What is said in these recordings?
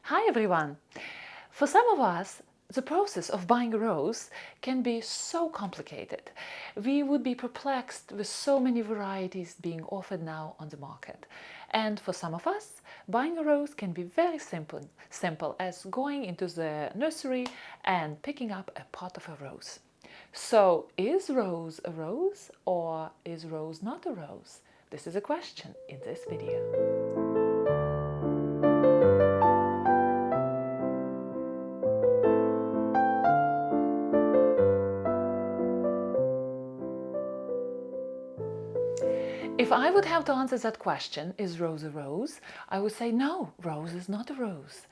Hi everyone! For some of us, the process of buying a rose can be so complicated. We would be perplexed with so many varieties being offered now on the market. And for some of us, buying a rose can be very simple as going into the nursery and picking up a pot of a rose. So, is rose a rose or is rose not a rose? This is a question in this video. If I would have to answer that question, is rose a rose? I would say no, rose is not a rose.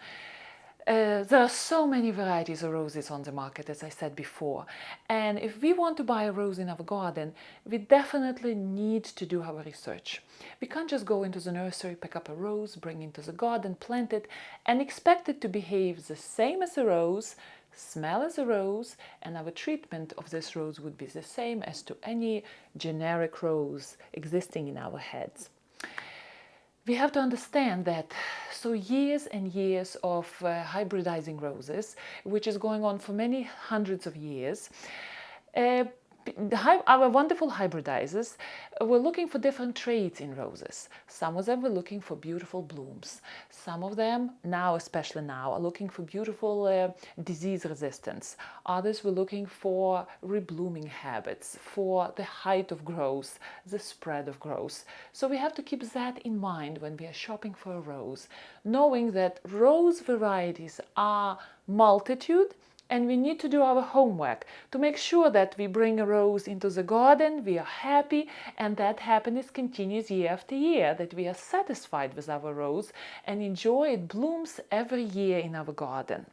There are so many varieties of roses on the market, as I said before. And if we want to buy a rose in our garden, we definitely need to do our research. We can't just go into the nursery, pick up a rose, bring it into the garden, plant it, and expect it to behave the same as a rose, smell as a rose, and our treatment of this rose would be the same as to any generic rose existing in our heads. We have to understand that years and years of hybridizing roses, which is going on for many hundreds of years, our wonderful hybridizers were looking for different traits in roses. Some of them were looking for beautiful blooms. Some of them, especially now, are looking for beautiful disease resistance. Others were looking for reblooming habits, for the height of growth, the spread of growth. So we have to keep that in mind when we are shopping for a rose, knowing that rose varieties are multitude. And we need to do our homework to make sure that we bring a rose into the garden, we are happy, and that happiness continues year after year, that we are satisfied with our rose and enjoy it blooms every year in our garden.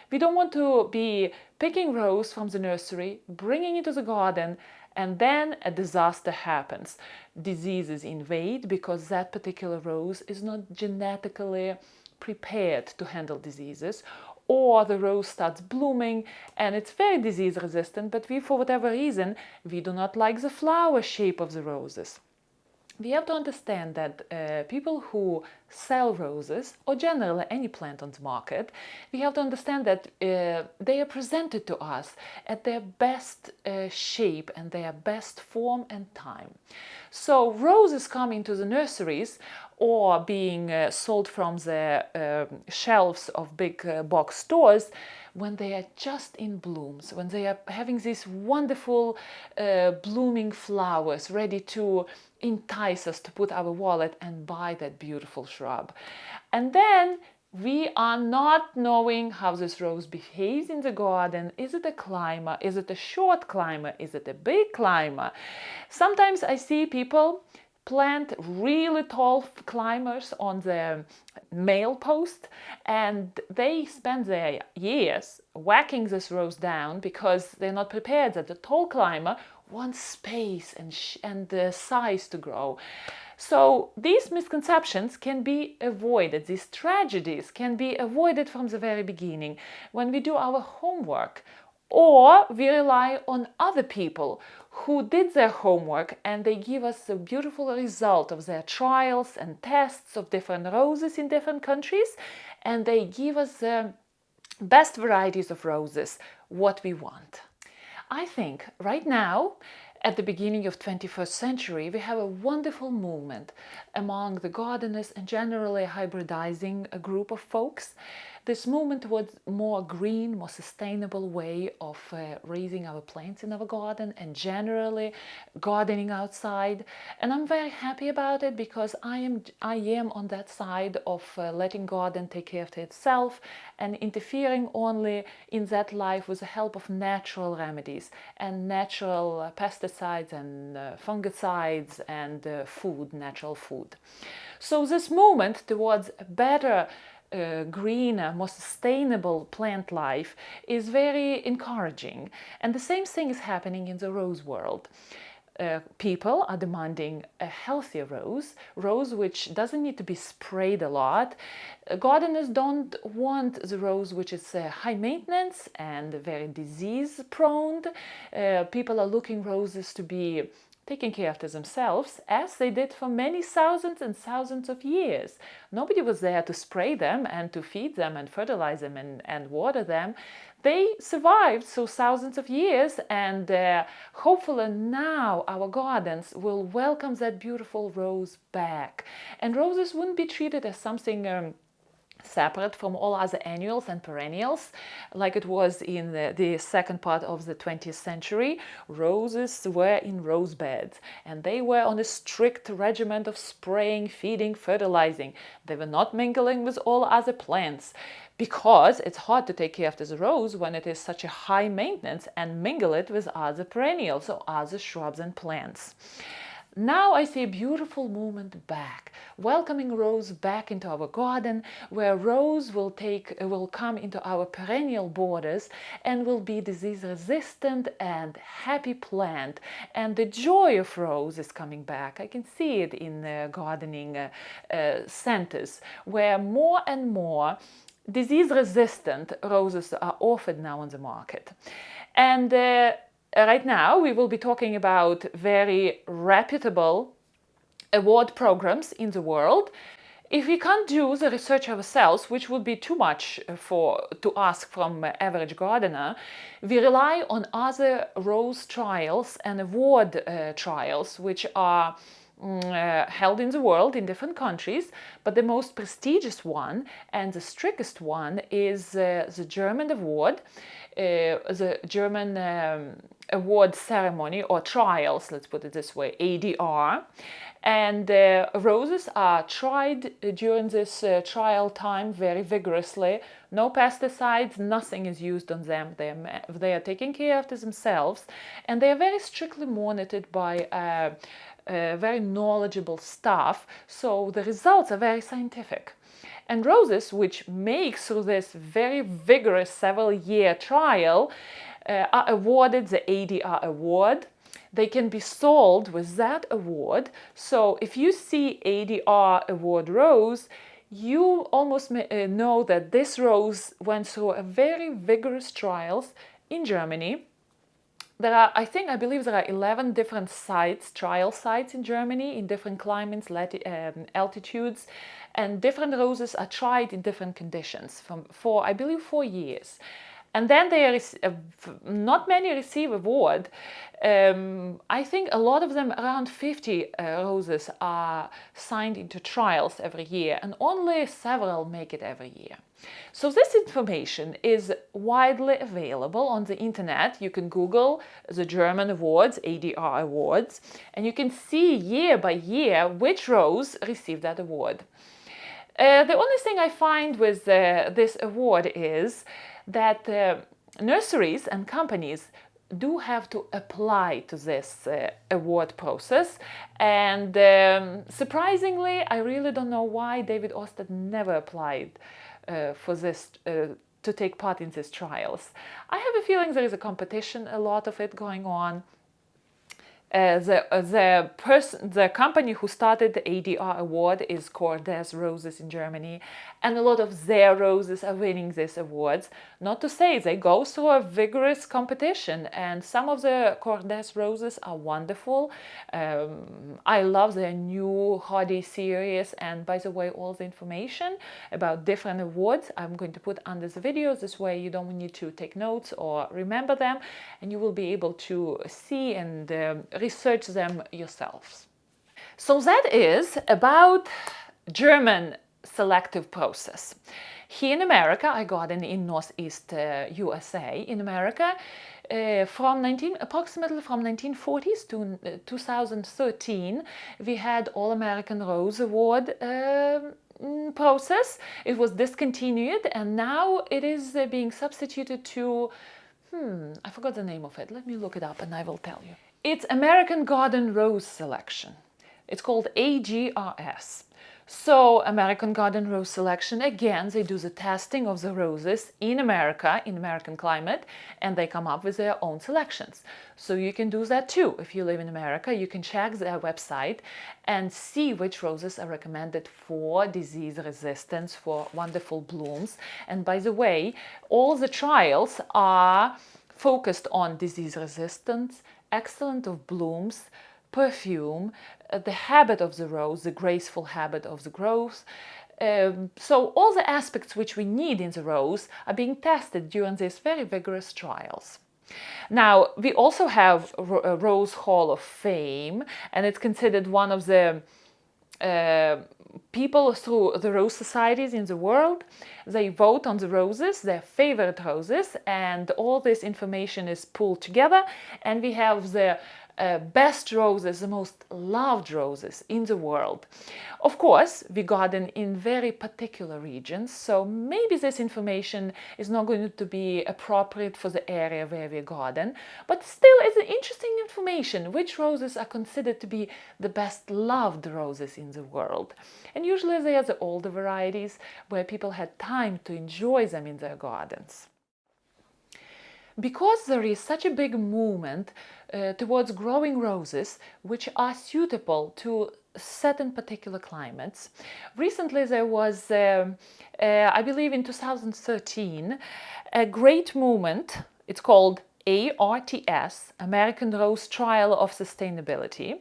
We don't want to be picking rose from the nursery, bringing it to the garden, and then a disaster happens. Diseases invade because that particular rose is not genetically prepared to handle diseases, or the rose starts blooming and it's very disease resistant, but for whatever reason, we do not like the flower shape of the roses. We have to understand that people who sell roses, or generally any plant on the market, we have to understand that they are presented to us at their best shape and their best form and time. So roses come into the nurseries or being sold from the shelves of big box stores when they are just in blooms, when they are having these wonderful blooming flowers ready to entice us to put our wallet and buy that beautiful shrub. And then we are not knowing how this rose behaves in the garden. Is it a climber? Is it a short climber? Is it a big climber? Sometimes I see people plant really tall climbers on the mail post, and they spend their years whacking this rose down because they're not prepared that the tall climber wants space and the size to grow. So these misconceptions can be avoided, these tragedies can be avoided from the very beginning when we do our homework, or we rely on other people who did their homework and they give us the beautiful result of their trials and tests of different roses in different countries, and they give us the best varieties of roses, what we want. I think right now, at the beginning of 21st century, we have a wonderful movement among the gardeners and generally hybridizing a group of folks. This movement towards more green, more sustainable way of raising our plants in our garden and generally gardening outside. And I'm very happy about it because I am on that side of letting garden take care of itself and interfering only in that life with the help of natural remedies and natural pesticides and fungicides and food, natural food. So this movement towards a better greener, more sustainable plant life is very encouraging. And the same thing is happening in the rose world. People are demanding a healthier rose which doesn't need to be sprayed a lot. Gardeners don't want the rose which is high maintenance and very disease prone. People are looking roses to be taking care of themselves as they did for many thousands and thousands of years. Nobody was there to spray them and to feed them and fertilize them and water them. They survived through thousands of years, and hopefully now our gardens will welcome that beautiful rose back. And roses wouldn't be treated as something separate from all other annuals and perennials, like it was in the second part of the 20th century. Roses were in rose beds, and they were on a strict regimen of spraying, feeding, fertilizing. They were not mingling with all other plants, because it's hard to take care of this rose when it is such a high maintenance and mingle it with other perennials or other shrubs and plants. Now I see a beautiful movement back, welcoming rose back into our garden, where rose will come into our perennial borders and will be disease resistant and happy plant. And the joy of rose is coming back. I can see it in gardening centers, where more and more disease-resistant roses are offered now on the market. And right now we will be talking about very reputable award programs in the world. If we can't do the research ourselves, which would be too much to ask from an average gardener, we rely on other rose trials and award trials, which are held in the world in different countries, but the most prestigious one and the strictest one is the German award, the German award ceremony or trials, let's put it this way, ADR. And roses are tried during this trial time very vigorously. No pesticides, nothing is used on them. They are taking care of themselves, and they are very strictly monitored by very knowledgeable staff, so the results are very scientific. And roses, which make through this very vigorous several-year trial, are awarded the ADR award. They can be sold with that award. So if you see ADR award rose, you almost know that this rose went through a very vigorous trials in Germany. There are, I believe there are 11 different sites, trial sites in Germany, in different climates, altitudes, and different roses are tried in different conditions for, I believe, 4 years. And then not many receive award. I think a lot of them, around 50 roses, are signed into trials every year, and only several make it every year. So this information is widely available on the internet. You can Google the German awards, ADR awards, and you can see year by year which rose received that award. The only thing I find with this award is that nurseries and companies do have to apply to this award process, and surprisingly, I really don't know why David Oster never applied for this to take part in these trials. I have a feeling there is a competition, a lot of it going on. The company who started the ADR award is Cordes Roses in Germany, and a lot of their roses are winning these awards. Not to say they go through a vigorous competition, and some of the Cordes roses are wonderful. I love their new Hardy series, and by the way, all the information about different awards I'm going to put under the video. This way you don't need to take notes or remember them, and you will be able to see and research them yourselves. So that is about German selective process. Here in America, I garden in Northeast USA. In America, approximately from 1940s to 2013, we had All-American Rose Award process. It was discontinued, and now it is being substituted to, I forgot the name of it. Let me look it up and I will tell you. It's American Garden Rose Selection. It's called AGRS. So American Garden Rose Selection, again, they do the testing of the roses in America, in American climate, and they come up with their own selections. So you can do that too. If you live in America, you can check their website and see which roses are recommended for disease resistance, for wonderful blooms. And by the way, all the trials are focused on disease resistance, excellent of blooms, perfume, the habit of the rose, the graceful habit of the growth. So all the aspects which we need in the rose are being tested during these very vigorous trials. Now, we also have a Rose Hall of Fame, and it's considered one of the people through the rose societies in the world. They vote on the roses, their favorite roses, and all this information is pulled together, and we have the best roses, the most loved roses in the world. Of course, we garden in very particular regions, so maybe this information is not going to be appropriate for the area where we garden, but still it's an interesting information which roses are considered to be the best loved roses in the world. And usually they are the older varieties where people had time to enjoy them in their gardens. Because there is such a big movement towards growing roses which are suitable to certain particular climates, recently there was, I believe in 2013, a great movement. It's called ARTS, American Rose Trial of Sustainability.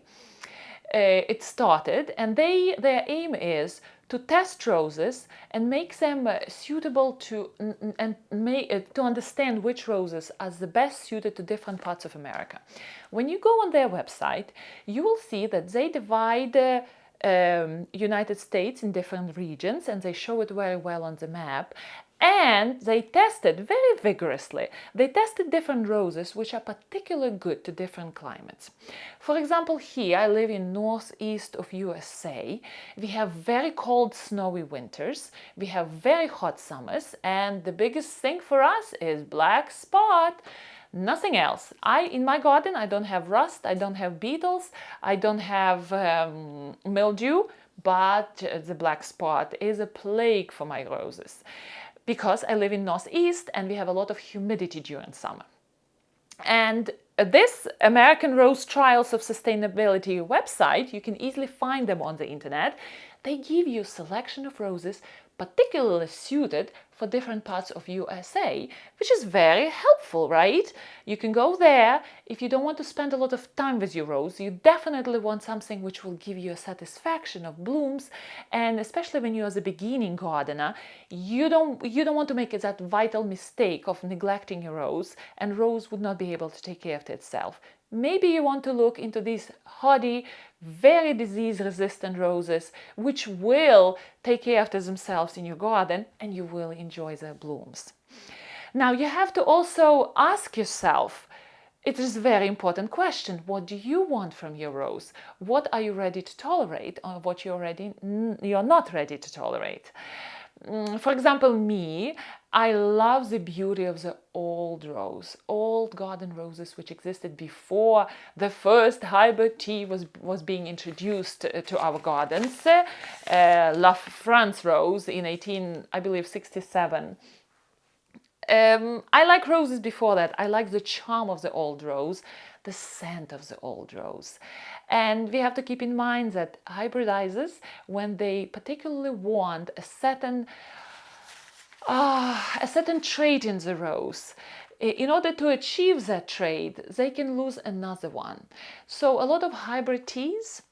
It started, and their aim is to test roses and make them suitable to understand which roses are the best suited to different parts of America. When you go on their website, you will see that they divide the United States in different regions, and they show it very well on the map. And they tested very vigorously. They tested different roses which are particularly good to different climates. For example, here I live in northeast of USA. We have very cold, snowy winters. We have very hot summers, and the biggest thing for us is black spot. Nothing else. In my garden, I don't have rust, I don't have beetles, I don't have mildew, but the black spot is a plague for my roses, because I live in northeast and we have a lot of humidity during summer. And this American Rose Trials of Sustainability website, you can easily find them on the internet. They give you a selection of roses particularly suited for different parts of USA, which is very helpful, right? You can go there. If you don't want to spend a lot of time with your rose, you definitely want something which will give you a satisfaction of blooms, and especially when you're the beginning gardener, you don't want to make that vital mistake of neglecting your rose, and rose would not be able to take care of itself. Maybe you want to look into these hardy, very disease-resistant roses, which will take care of themselves in your garden, and you will enjoy their blooms. Now, you have to also ask yourself, it is a very important question, what do you want from your rose? What are you ready to tolerate, or what you're not ready to tolerate? For example, me, I love the beauty of the old rose, old garden roses which existed before the first hybrid tea was being introduced to our gardens. La France rose in 1867. I like roses before that. I like the charm of the old rose, the scent of the old rose. And we have to keep in mind that hybridizers, when they particularly want a certain trait in the rose, in order to achieve that trait, they can lose another one. So a lot of hybrid teas,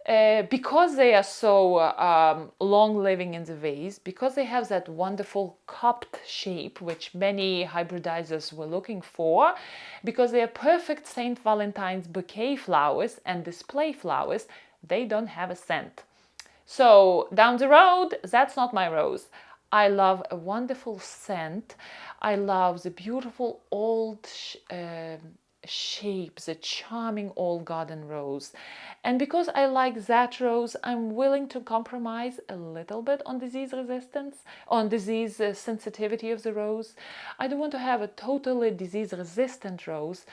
because they are so long-living in the vase, because they have that wonderful cupped shape which many hybridizers were looking for, because they are perfect St. Valentine's bouquet flowers and display flowers, they don't have a scent. So down the road, that's not my rose. I love a wonderful scent. I love the beautiful old shape, the charming old garden rose. And because I like that rose, I'm willing to compromise a little bit on disease resistance, on disease sensitivity of the rose. I don't want to have a totally disease resistant rose,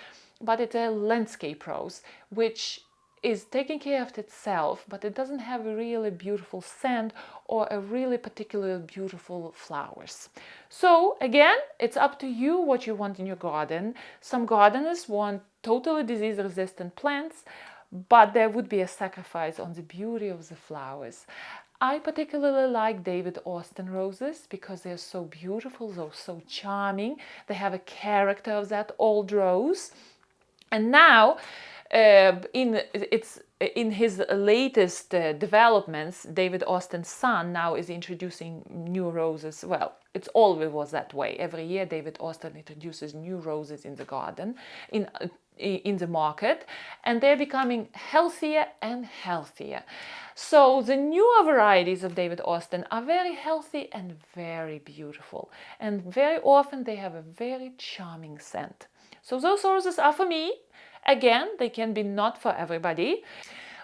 but it's a landscape rose, which is taking care of itself, but it doesn't have a really beautiful scent or a really particularly beautiful flowers. So again, it's up to you what you want in your garden. Some gardeners want totally disease-resistant plants, but there would be a sacrifice on the beauty of the flowers. I particularly like David Austin roses because they're so beautiful, they're so charming. They have a character of that old rose. And now, in his latest developments, David Austin's son now is introducing new roses. Well, it's always was that way. Every year, David Austin introduces new roses in the garden, in the market, and they're becoming healthier and healthier. So the newer varieties of David Austin are very healthy and very beautiful, and very often they have a very charming scent. So those roses are for me. Again, they can be not for everybody.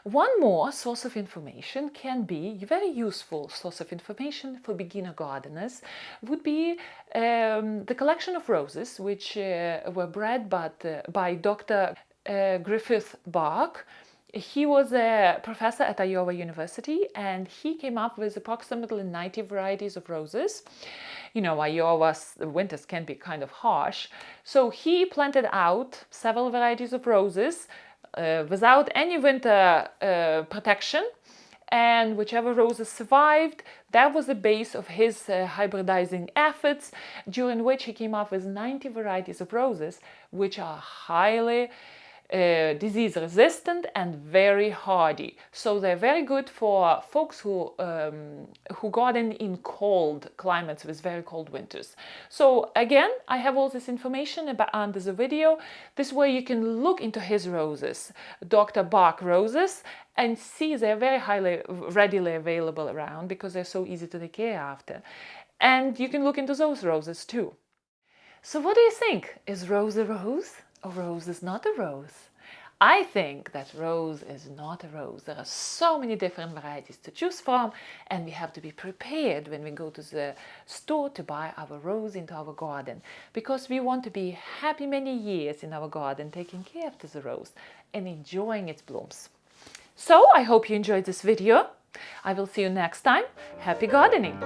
One more source of information can be a very useful source of information for beginner gardeners would be the collection of roses which were bred by Dr. Griffith Buck. He was a professor at Iowa University, and he came up with approximately 90 varieties of roses. You know, Iowa's winters can be kind of harsh. So he planted out several varieties of roses without any winter protection. And whichever roses survived, that was the base of his hybridizing efforts, during which he came up with 90 varieties of roses, which are highly disease resistant and very hardy. So they're very good for folks who garden in cold climates with very cold winters. So again, I have all this information under the video. This way you can look into his roses, Dr. Buck roses, and see they're very readily available around because they're so easy to take care after. And you can look into those roses too. So what do you think? Is rose a rose? A rose is not a rose. I think that rose is not a rose. There are so many different varieties to choose from, and we have to be prepared when we go to the store to buy our rose into our garden, because we want to be happy many years in our garden, taking care of the rose and enjoying its blooms. So I hope you enjoyed this video. I will see you next time. Happy gardening!